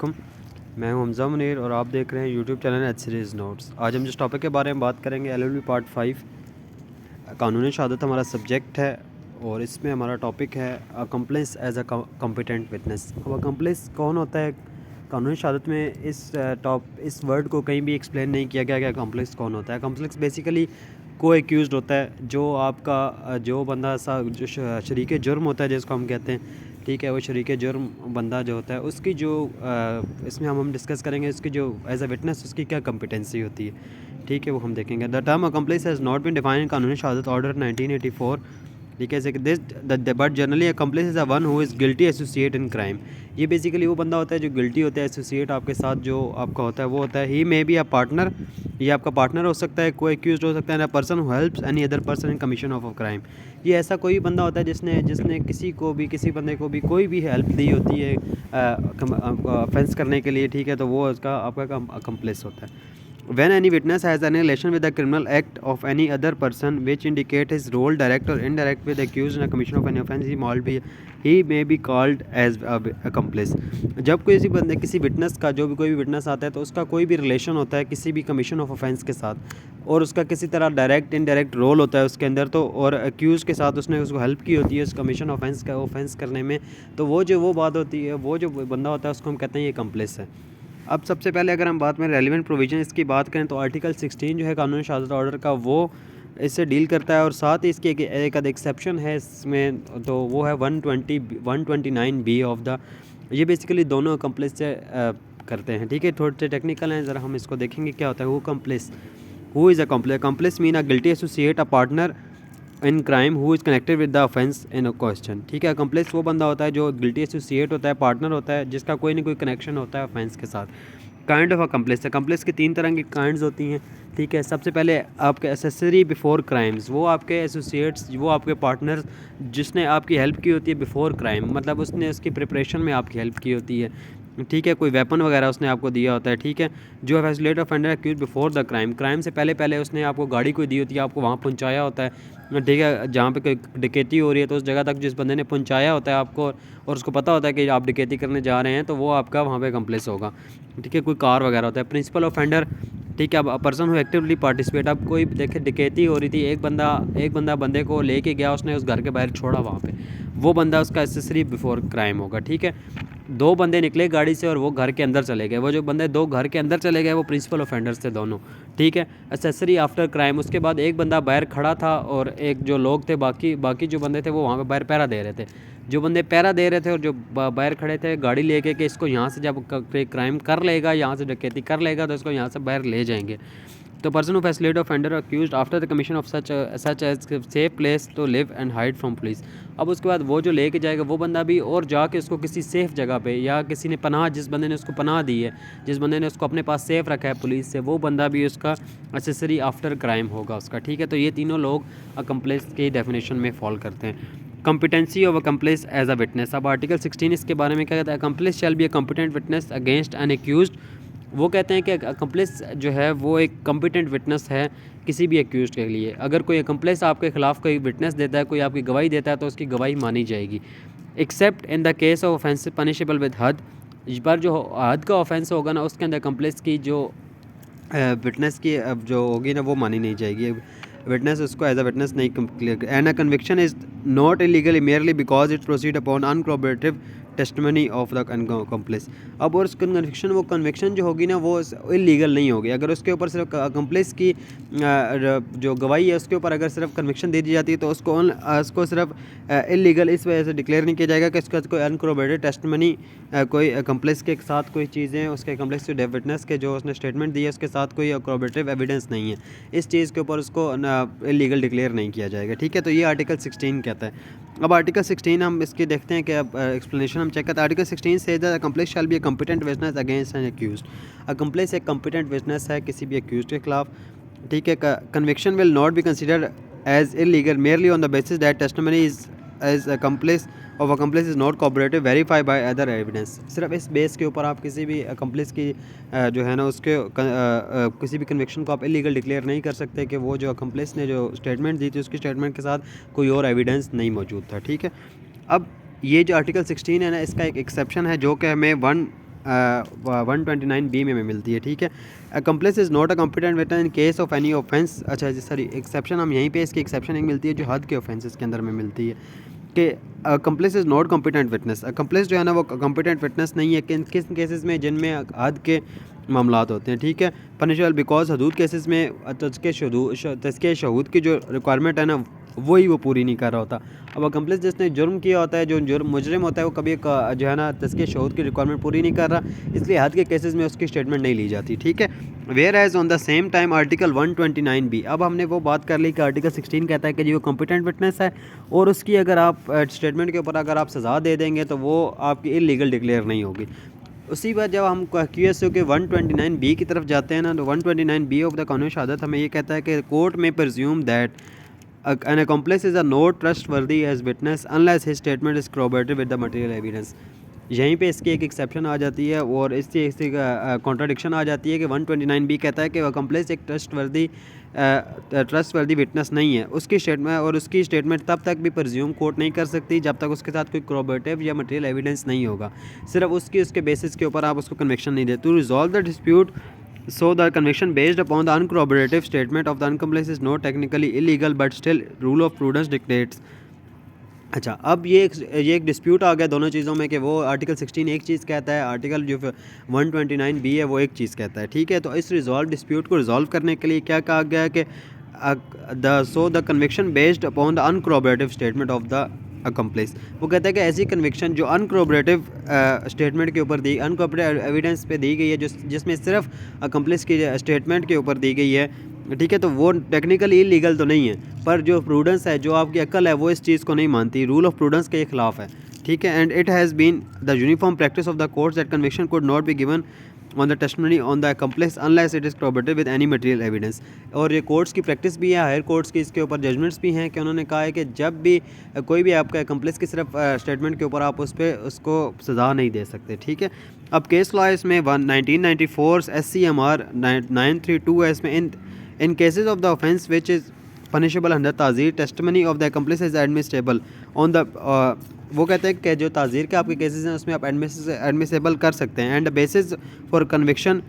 मैं हूं हमज़ा मुनीर और आप देख रहे हैं YouTube channel H series notes. आज हम जिस टॉपिक के बारे में बात करेंगे एलएलबी पार्ट 5 कानूनी शहादत हमारा सब्जेक्ट है और इसमें हमारा टॉपिक है accomplice as a competent witness. अब कंप्लेंस कौन होता है कानूनी शहादत में? इस वर्ड को कहीं भी एक्सप्लेन नहीं किया गया कि कंप्लेंस कौन होता है। कंप्लेंस बेसिकली को एक्यूज़ड होता है, जो आपका जो बंदा सा जो शरीक जुर्म होता है जिसको हम कहते हैं, ठीक है, वो शरीक जुर्म बंदा जो होता है उसकी जो इसमें हम डिस्कस करेंगे उसकी जो एज अ विटनेस उसकी क्या कॉम्पिटेंसी होती है, ठीक है, वो हम देखेंगे। The term accomplice has not been defined in Qanun-e Shahadat order 1984, ठीक है। This but generally accomplice is a one who is guilty associate in crime. ये बेसिकली वो बंदा होता है जो गिल्टी होता है, एसोसिएट आपके साथ जो आपका होता है वो होता है। ही मे बी अ पार्टनर, ये आपका पार्टनर हो सकता है, को एक्यूज हो सकता है, person who helps any other person in commission of a crime. ये ऐसा कोई बंदा होता है जिसने जिसने किसी बंदे को भी कोई भी हेल्प दी होती है ऑफेंस करने के लिए, ठीक है, तो वो उसका आपका अकम्प्लिस होता है। When any witness has any relation with the criminal act of any other person which indicate his role direct or indirect with the accused in the commission of any offence, he may be called as accomplice। जब किसी witness का जो भी कोई भी witness आता है तो उसका कोई भी रिलेशन होता है किसी भी कमीशन ऑफ ऑफेंस के साथ और उसका किसी तरह डायरेक्ट इनडायरेक्ट रोल होता है उसके अंदर, तो और अक्यूज़ के साथ उसने उसको हेल्प की होती है उस कमीशन ऑफेंस करने में, तो वो बात होती है, वो जो बंदा होता है उसको हम कहते हैं ये कंप्लेस है। अब सबसे पहले अगर हम बात में रेलिवेंट प्रोविजन इसकी बात करें तो आर्टिकल 16 जो है कानूनी शहादत ऑर्डर का वो इससे डील करता है और साथ ही इसकी एक एक्सेप्शन है इसमें, तो वो है 129B ऑफ द। ये बेसिकली दोनों कंप्लेस से करते हैं, ठीक है। थोड़े से टेक्निकल हैं, ज़रा हम इसको देखेंगे क्या होता है। वो accomplice, who is a accomplice mean a guilty associate a partner in crime who is connected with the offence in a question, ठीक है। कंप्लेस वो बंदा होता है जो गिल्टी एसोसिएट होता है, पार्टनर होता है, जिसका कोई ना कोई कनेक्शन होता है ऑफेंस के साथ। काइंड ऑफ अ कंप्लेस है। कंप्लेस की 3 तरह की काइंड्स होती हैं, ठीक है। सबसे पहले आपके एसेसरी बिफोर क्राइम्स, वो आपके एसोसिएट्स, वो आपके पार्टनर्स जिसने आपकी हेल्प की होती है बिफोर क्राइम, मतलब उसने उसकी प्रिपरेशन में आपकी हेल्प की होती है, ठीक है। कोई वेपन वगैरह उसने आपको दिया होता है, ठीक है। जो facilitate offender accused before the crime से पहले उसने आपको गाड़ी कोई दी होती है, आपको वहाँ पहुँचाया होता है, ठीक है। जहाँ पे कोई डकैती हो रही है तो उस जगह तक जिस बंदे ने पहुँचाया होता है आपको और उसको पता होता है कि आप डकैती करने जा रहे हैं, तो वो आपका वहाँ पे कंप्लेस होगा, ठीक है। कोई कार वगैरह होता है। प्रिंसिपल ऑफेंडर, ठीक है। अब पर्सन हु एक्टिवली पार्टिसिपेट, अब कोई देखे डकैती हो रही थी, एक बंदा बंदे को लेके गया, उसने उस घर के बाहर छोड़ा वहाँ पे, वो बंदा उसका एसेसरी बिफोर क्राइम होगा, ठीक है। 2 बंदे निकले गाड़ी से और वो घर के अंदर चले गए, वो जो बंदे 2 घर के अंदर चले गए वो प्रिंसिपल ऑफेंडर्स थे दोनों, ठीक है। एसेसरी आफ्टर क्राइम, उसके बाद एक बंदा बाहर खड़ा था और एक जो लोग थे बाकी जो बंदे थे वो वहाँ पे बाहर पहरा दे रहे थे। जो बंदे पहरा दे रहे थे और जो बाहर खड़े थे गाड़ी लेके कि इसको यहाँ से जब क्राइम कर लेगा, यहाँ से डकैती कर लेगा तो इसको यहाँ से बाहर ले जाएंगे। तो person who facilitate offender accused after the commission of such as safe place to live and hide from police. अब उसके बाद वो जो लेके जाएगा वो बंदा भी और जाके उसको किसी सेफ़ जगह पे, या किसी ने पनाह, जिस बंदे ने उसको पनाह दी है, जिस बंदे ने उसको अपने पास सेफ़ रखा है पुलिस से, वो बंदा भी उसका एसेसरी आफ्टर क्राइम होगा उसका, ठीक है। तो ये तीनों लोग अकम्प्लेस की डेफिनेशन में फॉल करते हैं। Competency of accomplice as a witness, अब आर्टिकल 16 इसके बारे में क्या कहता है? Accomplice shall be a competent witness against an accused. वो कहते हैं कि अकम्प्लिस जो है वो एक कॉम्पिटेंट विटनेस है किसी भी एक्यूज के लिए। अगर कोई अकम्प्लिस आपके खिलाफ कोई विटनेस देता है, कोई आपकी गवाही देता है, तो उसकी गवाही मानी जाएगी, accept in the case of offence punishable with हद। इस पर जो हद का ऑफेंस होगा ना, उसके अंदर अकम्प्लिस की जो विटनेस की जो होगी ना वो मानी नहीं जाएगी, विटनेस उसको एज अ विटनेस नहीं clear. And a conviction is not illegal merely because it proceed upon uncooperative testimony of the accomplish. अब और वो कन्विक्शन जो होगी ना वो इलीगल नहीं होगी अगर उसके ऊपर सिर्फ अकम्प्लिस की जो गवाही है उसके ऊपर अगर सिर्फ कन्विक्शन दे दी जाती है, तो उसको सिर्फ इलीगल इस वजह से डिक्लेयर नहीं किया जाएगा कि उसका कोई अनकोऑपरेटिव टेस्टमनी, कोई अकम्प्लिस के साथ कोई चीज़ें, उसके अकम्प्लिस के विटनेस के जो उसने स्टेटमेंट दी है उसके साथ कोई कोऑपरेटिव एविडेंस नहीं है, इस चीज़ के ऊपर उसको इलीगल डिक्लेयर नहीं किया जाएगा, ठीक है। तो ये आर्टिकल 16 कहता है। अब आर्टिकल 16 हम इसकी देखते हैं कि अब एक्सप्लेनेशन हम चेक करते हैं। आर्टिकल 16 से the accomplice shall be a competent witness against an accused. Accomplice एक कॉम्पिटेंट विटनेस है किसी भी एक्यूज्ड के खिलाफ, ठीक है। Conviction will not be considered as illegal merely on the basis that testimony is accomplice of accomplice is not cooperative verify by other evidence. सिर्फ इस बेस के ऊपर आप किसी भी अकम्प्लिस की जो है ना उसके किसी भी कन्विक्शन को आप इलीगल डिक्लेयर नहीं कर सकते कि वो जो अकम्प्लिस ने जो स्टेटमेंट दी थी उसकी स्टेटमेंट के साथ कोई और एविडेंस नहीं मौजूद था, ठीक है। अब ये जो आर्टिकल 16 है ना, इसका एक एक्सेप्शन है जो कि हमें 129B में मिलती है, ठीक है। Accomplish is not a competent witness in case of any offence. अच्छा जी, सॉरी, एक्सेप्शन हम यहीं पे इसकी एक्सेप्शन एक मिलती है जो हद के ऑफेंसेस के अंदर में मिलती है कि accomplish is not competent witness. Accomplish जो है ना वो कॉम्पिटेंट विटनेस नहीं है किन किस केसेस में जिनमें हद के मामलात होते हैं, ठीक है। पनिशेबल बिकॉज हदूद केसेस में तज़किया शहूद की जो रिक्वायरमेंट है ना वही वो पूरी नहीं कर रहा होता। अब अकम्प्लिस जिसने जुर्म किया होता है, जो जुर्म मुजरिम होता है, वो कभी जो है ना तज़किया शहूद की रिक्वायरमेंट पूरी नहीं कर रहा, इसलिए हद के केसेस में उसकी स्टेटमेंट नहीं ली जाती, ठीक है। Where as on the same time article 129B, अब हमने वो बात कर ली कि आर्टिकल 16 कहता है कि जी वो कॉम्पिटेंट विटनेस है और उसकी अगर आप स्टेटमेंट के ऊपर अगर आप सज़ा दे देंगे तो वो आपकी इलीगल डिक्लेयर नहीं होगी। उसी बात जब हम QSO के 129B की तरफ जाते हैं ना, तो 129B ऑफ द कानून शहादत हमें ये कहता है कि कोर्ट में presume that an accomplice is a not trustworthy as witness unless his statement is corroborated with the material evidence। यहीं पे इसकी एक एक्सेप्शन आ जाती है और इससे कॉन्ट्राडिक्शन आ जाती है कि 129B कहता है कि अकम्प्लिस एक ट्रस्टवर्दी विटनेस नहीं है, उसकी स्टेटमेंट और उसकी स्टेटमेंट तब तक भी प्रिज्यूम कोर्ट नहीं कर सकती जब तक उसके साथ कोई corroborative या मटेरियल एविडेंस नहीं होगा। सिर्फ उसके बेसिस के ऊपर आप उसको कन्विक्शन नहीं देते। To resolve the dispute, so the conviction based upon the uncorroborative statement of the accomplice is not technically illegal but still rule of prudence dictates। अच्छा, अब ये एक डिस्प्यूट आ गया दोनों चीज़ों में कि वो आर्टिकल 16 एक चीज़ कहता है, आर्टिकल जो 129B है वो एक चीज़ कहता है, ठीक है। तो इस डिस्प्यूट को रिजॉल्व करने के लिए क्या कहा गया है कि the conviction based upon the uncorroborative statement of the accomplice, वो कहता है कि ऐसी कन्विक्शन जो अनकॉरोबरेटिव स्टेटमेंट के ऊपर दी, अनकॉरोबरेटिव एविडेंस पे दी गई है, जिसमें सिर्फ अकम्प्लिस की स्टेटमेंट के ऊपर दी गई है, ठीक है, तो वो टेक्निकली इलीगल तो नहीं है, पर जो प्रूडेंस है, जो आपकी अक्ल है, वो इस चीज़ को नहीं मानती, रूल ऑफ प्रूडेंस के खिलाफ है, ठीक है। And it has been the uniform practice of the courts that conviction could not be given on the testimony on the accomplice unless it is corroborated with any material evidence. और ये courts की practice भी है, higher courts की इसके ऊपर judgements भी हैं कि उन्होंने कहा है कि जब भी कोई भी आपका अकम्प्लिस की सिर्फ स्टेटमेंट के ऊपर आप उसको सज़ा नहीं दे सकते, ठीक है। अब केस लॉ इसमें 1994 SCMR 932 है, इसमें in cases of the offence which is punishable under ताज़ीर testimony of the accomplice is admissible on the, वो कहते हैं कि जो ताज़ीर के आपके केसेस हैं उसमें आप एडमिसेबल कर सकते हैं एंड बेसिस फॉर कन्विक्शन,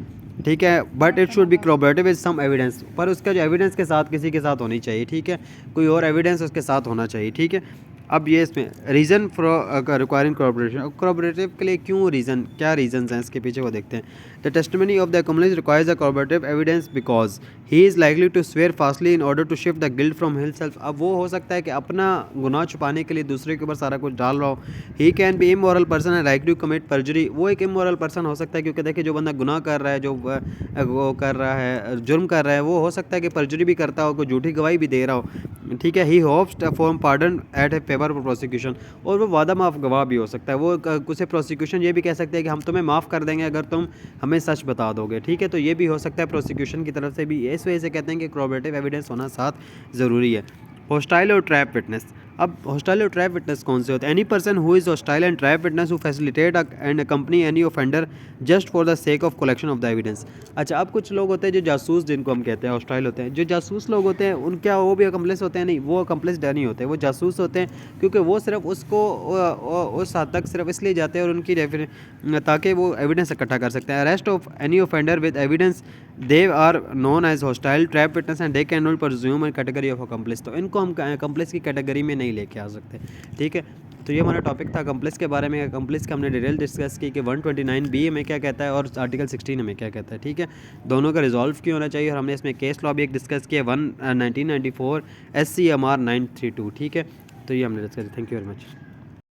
ठीक है, but it should be corroborated with some evidence, पर उसका जो एविडेंस के साथ किसी के साथ होनी चाहिए, ठीक है, कोई और एविडेंस उसके साथ होना चाहिए, ठीक है। अब ये इसमें रीज़न फॉर रिक्वायरिंग corroborative के लिए क्यों रीज़न, क्या रीजंस हैं इसके पीछे, वो देखते हैं। The testimony of the accomplice requires a corroborative evidence because he is likely to swear falsely in order to shift the guilt from himself. अब वो हो सकता है कि अपना गुनाह छुपाने के लिए दूसरे के ऊपर सारा कुछ डाल रहा हो। He can be immoral person and like to commit perjury, वो एक इमोरल पर्सन हो सकता है क्योंकि देखिए जो बंदा गुनाह कर रहा है, जो वो कर रहा है, जुर्म कर रहा है, वो हो सकता है कि परजरी भी करता हो, कोई झूठी गवाही भी दे रहा हो, ठीक है। He hopes for pardon at a favour of prosecution, और वो वादा माफ़ गवाह भी हो सकता है, वो उसे प्रोसिक्यूशन ये भी कह सकते हैं कि हम तुम्हें माफ़ कर देंगे अगर तुम हमें सच बता दोगे, ठीक है। तो ये भी हो सकता है प्रोसिक्यूशन की तरफ से भी, इस वजह से कहते हैं कि corroborative एविडेंस होना साथ ज़रूरी है। हॉस्टाइल और ट्रैप विटनेस, अब हॉस्टाइल और ट्रैप विटनेस कौन से होते हैं? Any person who is hostile and trap witness who facilitate and accompany any offender just for the sake of collection of the evidence. अच्छा, अब कुछ लोग होते हैं जो जासूस, जिनको हम कहते हैं हॉस्टाइल होते हैं, जो जासूस लोग होते हैं उनका वो भी अकम्प्लिस होते हैं? नहीं, वो अकम्प्लिस नहीं होते, वो जासूस होते हैं, क्योंकि वो सिर्फ उसको उस हद तक सिर्फ इसलिए जाते हैं और उनकी ताकि वो एविडेंस इकट्ठा कर सकते हैं। Arrest of any offender with evidence they are known as hostile trap witness and they can not presume an category of accomplice. तो इनको हम अकम्प्लिस की कैटेगरी में नहीं लेके आ सकते, ठीक है। तो ये हमारा टॉपिक था अकम्प्लिस के बारे में। अकम्प्लिस का हमने डिटेल डिस्कस की कि 129B में क्या कहता है और आर्टिकल 16 में क्या कहता है, ठीक है। दोनों का रिजॉल्व क्यों होना चाहिए, और हमने इसमें केस लॉ भी एक डिस्कस किया 1994 SCMR 932, ठीक है। तो ये हमने discuss. Thank you very much.